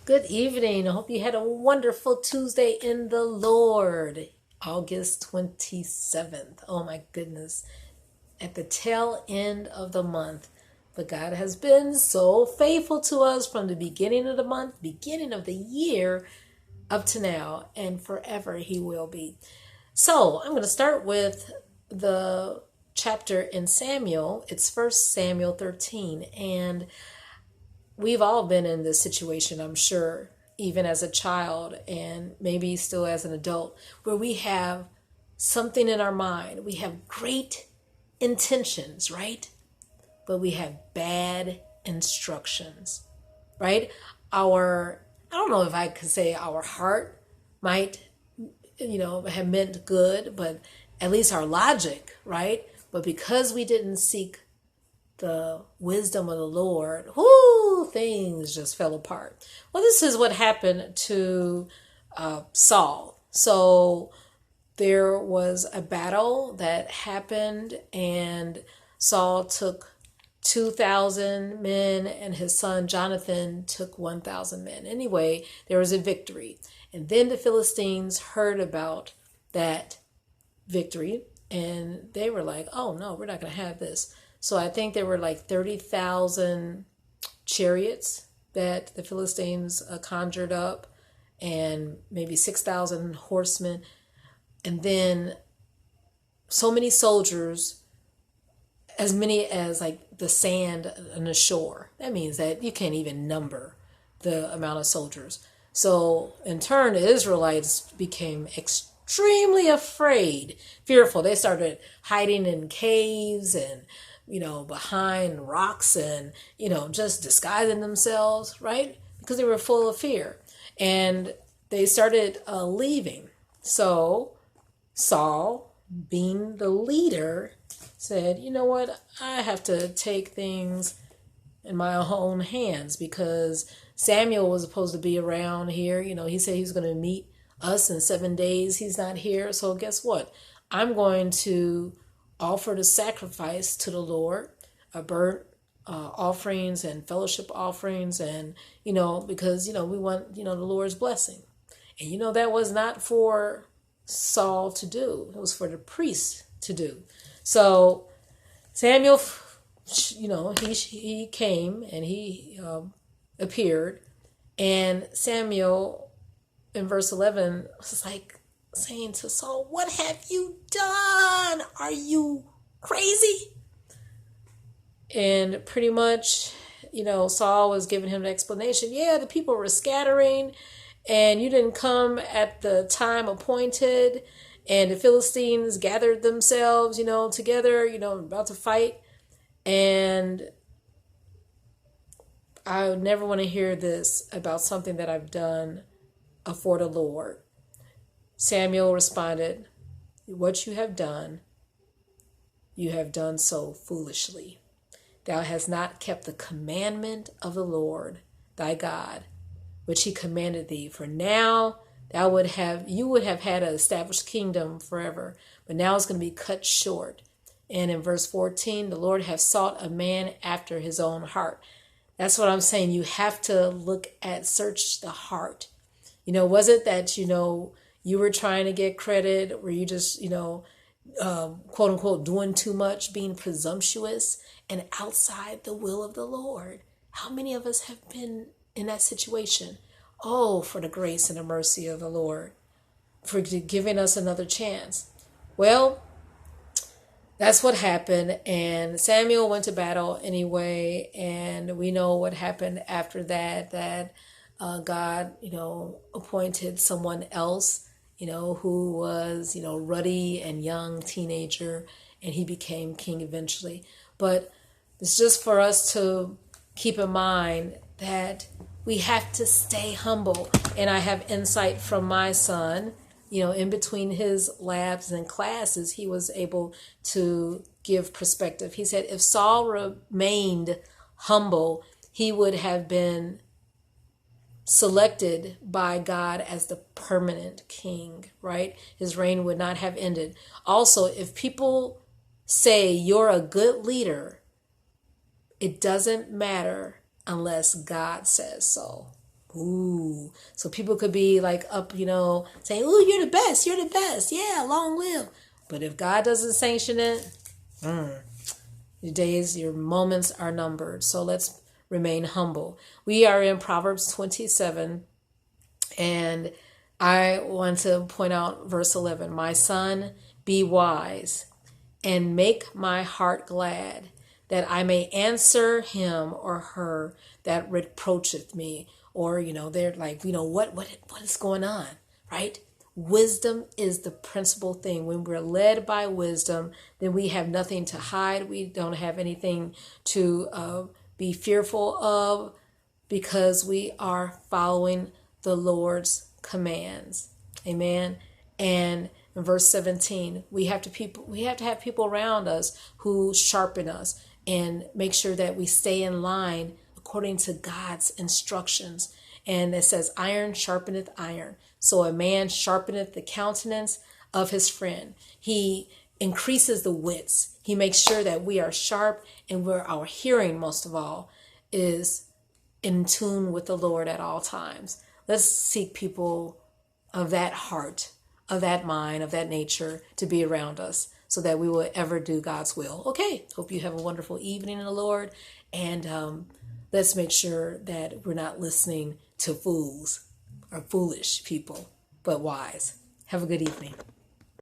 Good evening. I hope you had a wonderful Tuesday in the Lord. August 27th. Oh my goodness. At the tail end of the month. But God has been so faithful to us from the beginning of the month, beginning of the year, up to now, and forever He will be. So I'm going to start with the chapter in Samuel. It's 1 Samuel 13. And we've all been in this situation, I'm sure, even as a child and maybe still as an adult, where we have something in our mind. We have great intentions, right? But we have bad instructions, right? I don't know if I could say our heart might, have meant good, but at least our logic, right? But because we didn't seek the wisdom of the Lord, things just fell apart. Well, this is what happened to Saul. So there was a battle that happened, and Saul took 2,000 men, and his son Jonathan took 1,000 men. Anyway, there was a victory. And then the Philistines heard about that victory, and they were like, oh no, we're not going to have this. So I think there were like 30,000 chariots that the Philistines conjured up, and maybe 6,000 horsemen, and then so many soldiers, as many as like the sand on the shore. That means that you can't even number the amount of soldiers. So in turn, the Israelites became extremely afraid, fearful. They started hiding in caves and behind rocks and, just disguising themselves, right? Because they were full of fear. And they started leaving. So Saul, being the leader, said, you know what? I have to take things in my own hands, because Samuel was supposed to be around here. He said he was going to meet us in 7 days. He's not here. So guess what? I'm going to offer the sacrifice to the Lord, a burnt offerings and fellowship offerings, and because we want the Lord's blessing. And that was not for Saul to do; it was for the priest to do. So Samuel, he came and he appeared, and Samuel in verse 11 was like saying to Saul, what have you done? Are you crazy? And pretty much, Saul was giving him the explanation. Yeah, the people were scattering, and you didn't come at the time appointed, and the Philistines gathered themselves, together, about to fight. And I would never want to hear this about something that I've done for the Lord. Samuel responded, what you have done so foolishly. Thou hast not kept the commandment of the Lord thy God, which he commanded thee. For now you would have had an established kingdom forever, but now it's going to be cut short. And in verse 14, the Lord hath sought a man after his own heart. That's what I'm saying. You have to search the heart. Was it that, you were trying to get credit? Were you just, quote unquote, doing too much, being presumptuous and outside the will of the Lord? How many of us have been in that situation? Oh, for the grace and the mercy of the Lord, for giving us another chance. Well, that's what happened. And Samuel went to battle anyway. And we know what happened after that God, appointed someone else, who was, ruddy and young teenager, and he became king eventually. But it's just for us to keep in mind that we have to stay humble. And I have insight from my son, in between his labs and classes, he was able to give perspective. He said if Saul remained humble, he would have been selected by God as the permanent king, right? His reign would not have ended. Also, if people say you're a good leader, it doesn't matter unless God says so. Ooh. So people could be like up, saying, ooh, you're the best. You're the best. Yeah, long live. But if God doesn't sanction it, your days, your moments are numbered. So let's remain humble. We are in Proverbs 27, and I want to point out verse 11. My son, be wise and make my heart glad, that I may answer him or her that reproacheth me. Or, they're like, what is going on, right? Wisdom is the principal thing. When we're led by wisdom, then we have nothing to hide. We don't have anything to be fearful of, because we are following the Lord's commands. Amen. And in verse 17, we have to have people around us who sharpen us and make sure that we stay in line according to God's instructions. And it says, iron sharpeneth iron. So a man sharpeneth the countenance of his friend. He increases the wits. He makes sure that we are sharp, and where our hearing, most of all, is in tune with the Lord at all times. Let's seek people of that heart, of that mind, of that nature to be around us, so that we will ever do God's will. Okay, hope you have a wonderful evening in the Lord. And let's make sure that we're not listening to fools or foolish people, but wise. Have a good evening.